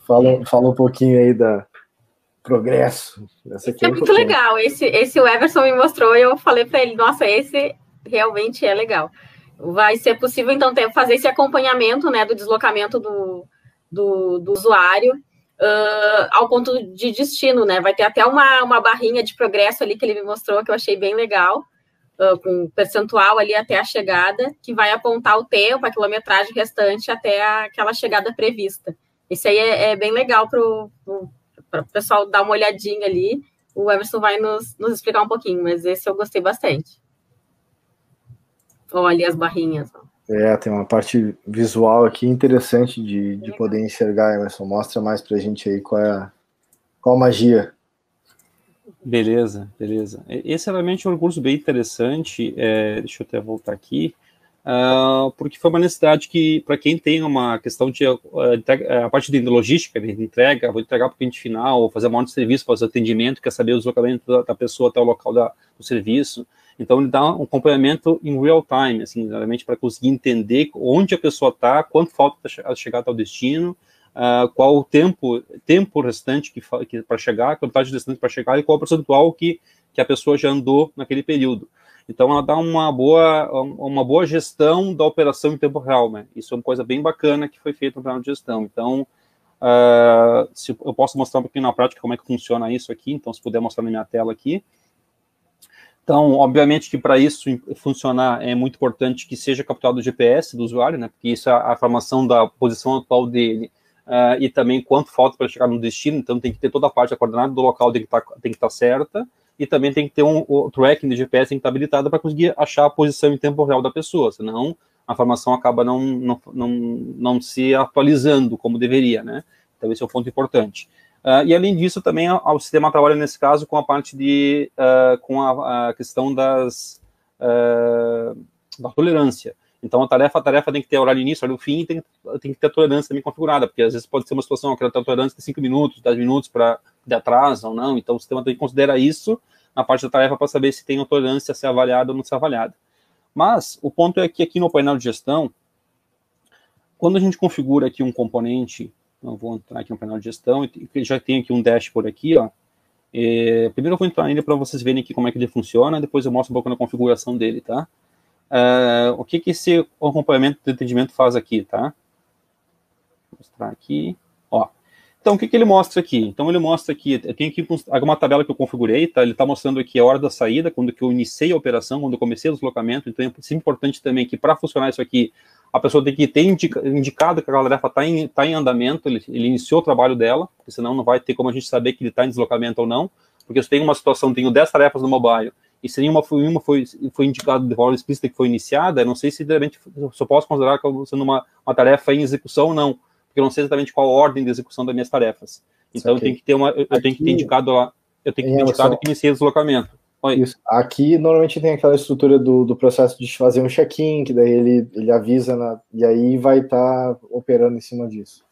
Fala um pouquinho aí da progresso. Esse é muito legal. Esse o Everson me mostrou e eu falei para ele, nossa, esse realmente é legal. Vai ser possível, então, fazer esse acompanhamento, né, do deslocamento do usuário ao ponto de destino, né? Vai ter até uma barrinha de progresso ali que ele me mostrou, que eu achei bem legal, com um percentual ali até a chegada, que vai apontar o tempo, a quilometragem restante até aquela chegada prevista. Isso aí é bem legal para o pessoal dar uma olhadinha ali. O Everson vai nos explicar um pouquinho, mas esse eu gostei bastante. Olha as barrinhas. Tem uma parte visual aqui interessante de poder enxergar, Emerson. Mostra mais pra gente aí qual a magia. Beleza. Esse realmente é um recurso bem interessante. Deixa eu até voltar aqui. Porque foi uma necessidade que, para quem tem uma questão de a parte de logística, de entrega, vou entregar para o cliente final, ou fazer uma ordem de serviço, fazer atendimento, quer saber o deslocamento da pessoa até o local do serviço. Então, ele dá um acompanhamento em real time, assim, realmente para conseguir entender onde a pessoa está, quanto falta para chegar até o destino, qual o tempo restante para chegar, a quantidade restante para chegar e qual o percentual que a pessoa já andou naquele período. Então, ela dá uma boa gestão da operação em tempo real, né? Isso é uma coisa bem bacana que foi feita no plano de gestão. Então, se eu posso mostrar um pouquinho na prática como é que funciona isso aqui, então, se puder mostrar na minha tela aqui. Então, obviamente que para isso funcionar é muito importante que seja capturado o GPS do usuário, né? Porque isso é a informação da posição atual dele e também quanto falta para chegar no destino. Então, tem que ter toda a parte da coordenada do local tem que estar certa. E também tem que ter o tracking de GPS tem que estar habilitado para conseguir achar a posição em tempo real da pessoa, senão a informação acaba não se atualizando como deveria, né? Então esse é um ponto importante. E além disso também o sistema trabalha nesse caso com a parte com a questão da tolerância. Então a tarefa tem que ter horário início, horário fim, e tem que ter a tolerância também configurada, porque às vezes pode ser uma situação que ela tem tolerância de 5 minutos, 10 minutos de atraso ou não, então o sistema tem que considerar isso na parte da tarefa para saber se tem a tolerância a ser avaliada ou não ser avaliada. Mas o ponto é que aqui no painel de gestão, quando a gente configura aqui um componente, eu vou entrar aqui no painel de gestão, e já tem aqui um dashboard aqui, ó. Primeiro eu vou entrar nele para vocês verem aqui como é que ele funciona, depois eu mostro um pouco na configuração dele, tá? O que esse acompanhamento de atendimento faz aqui, tá? Vou mostrar aqui, ó. Então, o que ele mostra aqui? Então, ele mostra aqui, eu tenho aqui uma tabela que eu configurei, tá? Ele está mostrando aqui a hora da saída, quando que eu iniciei a operação, quando eu comecei o deslocamento. Então, é importante também que, para funcionar isso aqui, a pessoa tem que ter indicado que a tarefa está em andamento, ele iniciou o trabalho dela, porque senão não vai ter como a gente saber que ele está em deslocamento ou não. Porque se tem uma situação, tenho 10 tarefas no mobile, e se nenhuma foi indicado de forma explícita que foi iniciada, eu não sei se realmente só posso considerar que sendo uma tarefa em execução ou não, porque eu não sei exatamente qual a ordem de execução das minhas tarefas. Então eu tenho que ter indicado que iniciei o deslocamento. Oi. Isso. Aqui normalmente tem aquela estrutura do processo de fazer um check-in, que daí ele avisa e aí vai estar operando em cima disso.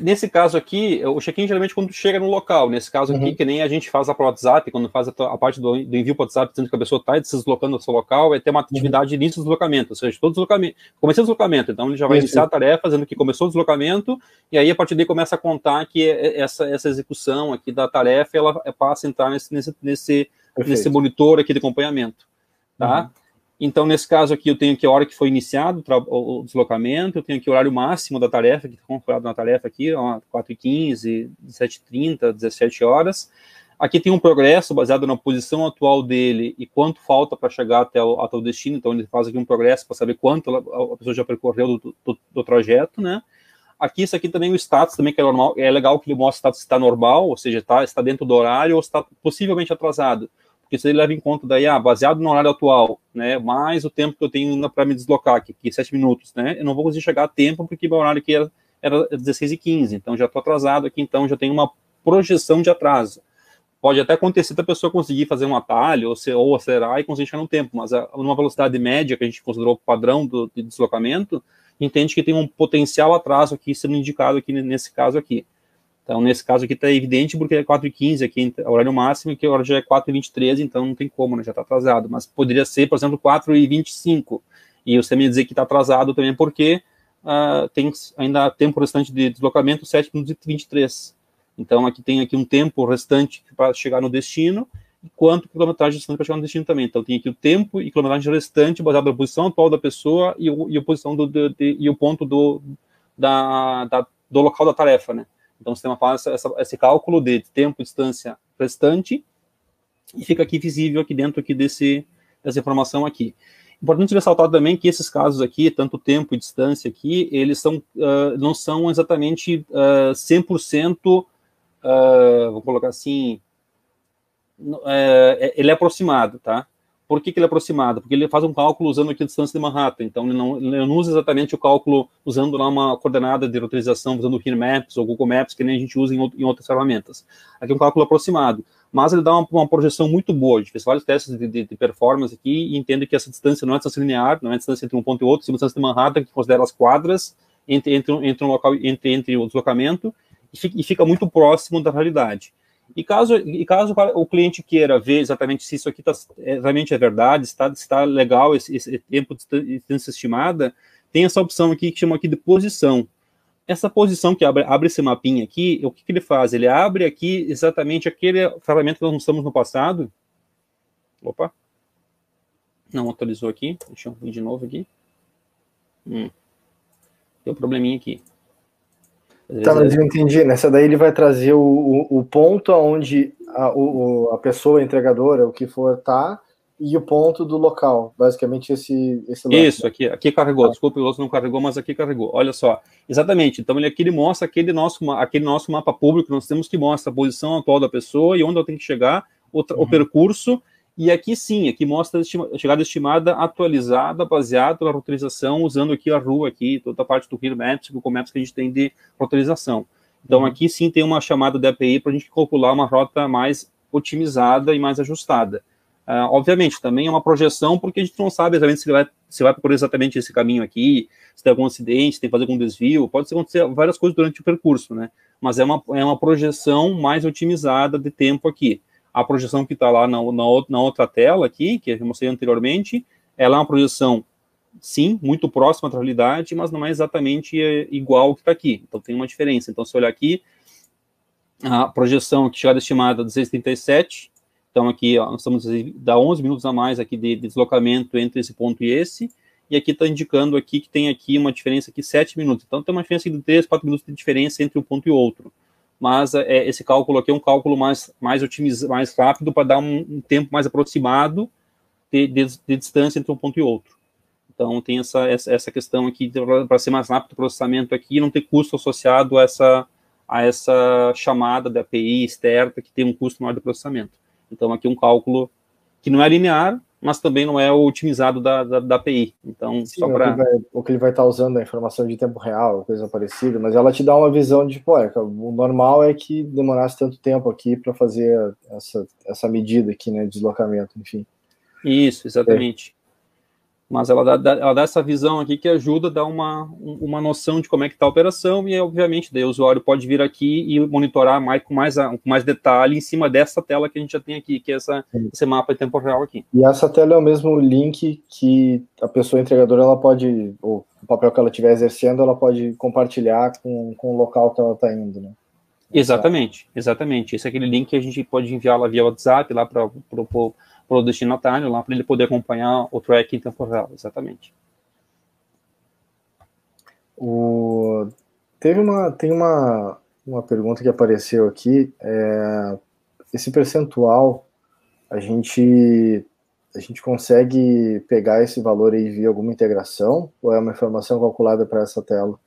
Nesse caso aqui, o check-in geralmente quando chega no local. Nesse caso aqui, que nem a gente faz para o WhatsApp, quando faz a parte do envio para o WhatsApp, dizendo que a pessoa está se deslocando do seu local, vai ter uma atividade de início do deslocamento, ou seja, todo deslocamento. Comecei o deslocamento, então ele já vai iniciar a tarefa, dizendo que começou o deslocamento, e aí a partir daí começa a contar que essa execução aqui da tarefa, ela passa a entrar nesse monitor aqui de acompanhamento, tá? Então, nesse caso aqui, eu tenho aqui a hora que foi iniciado o deslocamento, eu tenho aqui o horário máximo da tarefa, que está configurado na tarefa aqui, 4h15, 17h30, 17 horas. Aqui tem um progresso baseado na posição atual dele e quanto falta para chegar até o destino. Então, ele faz aqui um progresso para saber quanto a pessoa já percorreu do trajeto, né? Aqui, isso aqui também o status, também que é normal, é legal que ele mostra o status se está normal, ou seja, está dentro do horário ou está possivelmente atrasado. Porque isso aí leva em conta daí, baseado no horário atual, né, mais o tempo que eu tenho para me deslocar, que é 7 minutos, né, eu não vou conseguir chegar a tempo, porque meu horário aqui era 16h15, então já estou atrasado aqui, então já tenho uma projeção de atraso. Pode até acontecer da pessoa conseguir fazer um atalho, ou acelerar e conseguir chegar no tempo, mas numa velocidade média, que a gente considerou padrão de deslocamento, entende que tem um potencial atraso aqui sendo indicado aqui nesse caso aqui. Então, nesse caso aqui está evidente porque é 4h15 aqui, o horário máximo, e que a hora já é 4h23, então não tem como, né, já está atrasado. Mas poderia ser, por exemplo, 4h25. E você me dizer que está atrasado também porque tem ainda tempo restante de deslocamento, 7 minutos e 23. Então, aqui tem aqui um tempo restante para chegar no destino, e quanto quilometragem restante para chegar no destino também. Então, tem aqui o tempo e quilometragem restante baseado na posição atual da pessoa e a posição e o ponto do local da tarefa, né? Então, o sistema faz esse cálculo de tempo e distância restante e fica aqui visível aqui dentro aqui dessa informação aqui. Importante ressaltar também que esses casos aqui, tanto tempo e distância aqui, eles não são exatamente 100%, vou colocar assim, ele é aproximado, tá? Por que ele é aproximado? Porque ele faz um cálculo usando aqui a distância de Manhattan, então ele não usa exatamente o cálculo usando lá uma coordenada de roteirização, usando o Here Maps ou Google Maps, que nem a gente usa em outras ferramentas. Aqui é um cálculo aproximado, mas ele dá uma projeção muito boa. A gente fez vários testes de performance aqui e entende que essa distância não é distância linear, não é distância entre um ponto e outro, é uma distância de Manhattan que considera as quadras entre um local, entre o deslocamento e fica muito próximo da realidade. E caso o cliente queira ver exatamente se isso aqui realmente é verdade, está legal esse tempo de distância estimada, tem essa opção aqui que chama aqui de posição. Essa posição que abre esse mapinha aqui, o que ele faz? Ele abre aqui exatamente aquele ferramenta que nós mostramos no passado. Opa! Não atualizou aqui. Deixa eu vir de novo aqui. Tem um probleminha aqui. Tá, mas eu entendi. Nessa daí ele vai trazer o ponto onde a pessoa entregadora, o que for, tá, e o ponto do local. Basicamente esse Isso, aqui carregou. Desculpa, o outro não carregou, mas aqui carregou. Olha só. Exatamente. Então ele mostra aquele nosso mapa público que nós temos, que mostra a posição atual da pessoa e onde ela tem que chegar, o percurso. E aqui sim, aqui mostra a chegada estimada atualizada, baseada na roteirização, usando aqui a rua, aqui, toda a parte do Here Maps, Google Maps que a gente tem de roteirização. Então aqui sim tem uma chamada da API para a gente calcular uma rota mais otimizada e mais ajustada. Obviamente, também é uma projeção, porque a gente não sabe exatamente se vai percorrer exatamente esse caminho aqui, se tem algum acidente, se tem que fazer algum desvio, pode acontecer várias coisas durante o percurso, né? Mas é uma projeção mais otimizada de tempo aqui. A projeção que está lá na outra tela aqui, que eu mostrei anteriormente, ela é uma projeção, sim, muito próxima da realidade, mas não é exatamente igual ao que está aqui. Então tem uma diferença. Então, se olhar aqui, a projeção que chegada estimada 16:37, então aqui ó, nós estamos dá 11 minutos a mais aqui de deslocamento entre esse ponto e esse, e aqui está indicando aqui que tem aqui uma diferença aqui 7 minutos. Então tem uma diferença de 3, 4 minutos de diferença entre um ponto e outro. Mas esse cálculo aqui é um cálculo mais otimizado, mais rápido, para dar um tempo mais aproximado de distância entre um ponto e outro. Então, tem essa questão aqui, para ser mais rápido o processamento aqui, não ter custo associado a essa chamada da API externa, que tem um custo maior de processamento. Então, aqui um cálculo que não é linear, mas também não é o otimizado da API. Então, sim, só para o que ele vai estar usando a informação de tempo real, coisa parecida, mas ela te dá uma visão de, o normal é que demorasse tanto tempo aqui para fazer essa medida aqui, né, de deslocamento, enfim. Isso, exatamente. Mas ela dá essa visão aqui que ajuda a dar uma noção de como é que está a operação, e obviamente daí o usuário pode vir aqui e monitorar com mais detalhe em cima dessa tela que a gente já tem aqui, que é esse mapa em tempo real aqui. E essa tela é o mesmo link que a pessoa entregadora, ela pode, o papel que ela estiver exercendo, ela pode compartilhar com o local que ela está indo, né? Exatamente. Esse é aquele link que a gente pode enviar lá via WhatsApp, lá para o destinatário, lá para ele poder acompanhar o track em tempo real, exatamente. Tem uma pergunta que apareceu aqui, esse percentual, a gente consegue pegar esse valor aí via alguma integração, ou é uma informação calculada para essa tela?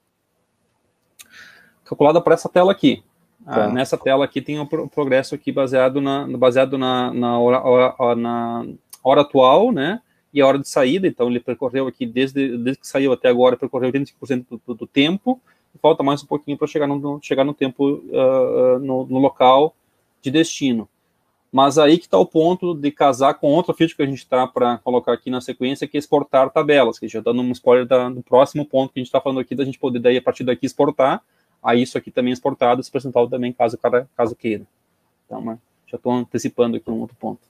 Calculada para essa tela aqui. Tá. Nessa tela aqui tem um progresso aqui baseado na hora atual, né, e a hora de saída. Então ele percorreu aqui, desde que saiu até agora, percorreu 85% do tempo, e falta mais um pouquinho para chegar no tempo no local de destino. Mas aí que está o ponto de casar com outra feature que a gente está para colocar aqui na sequência, que é exportar tabelas, que já está dando um spoiler do próximo ponto que a gente está falando aqui, da gente poder daí a partir daqui exportar. Aí isso aqui também é exportado, esse percentual também, caso queira. Então, já estou antecipando aqui um outro ponto.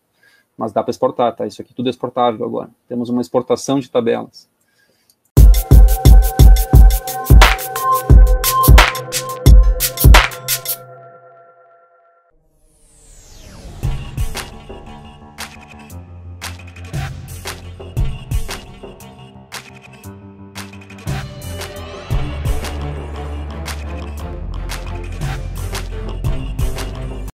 Mas dá para exportar, tá? Isso aqui tudo é exportável agora. Temos uma exportação de tabelas.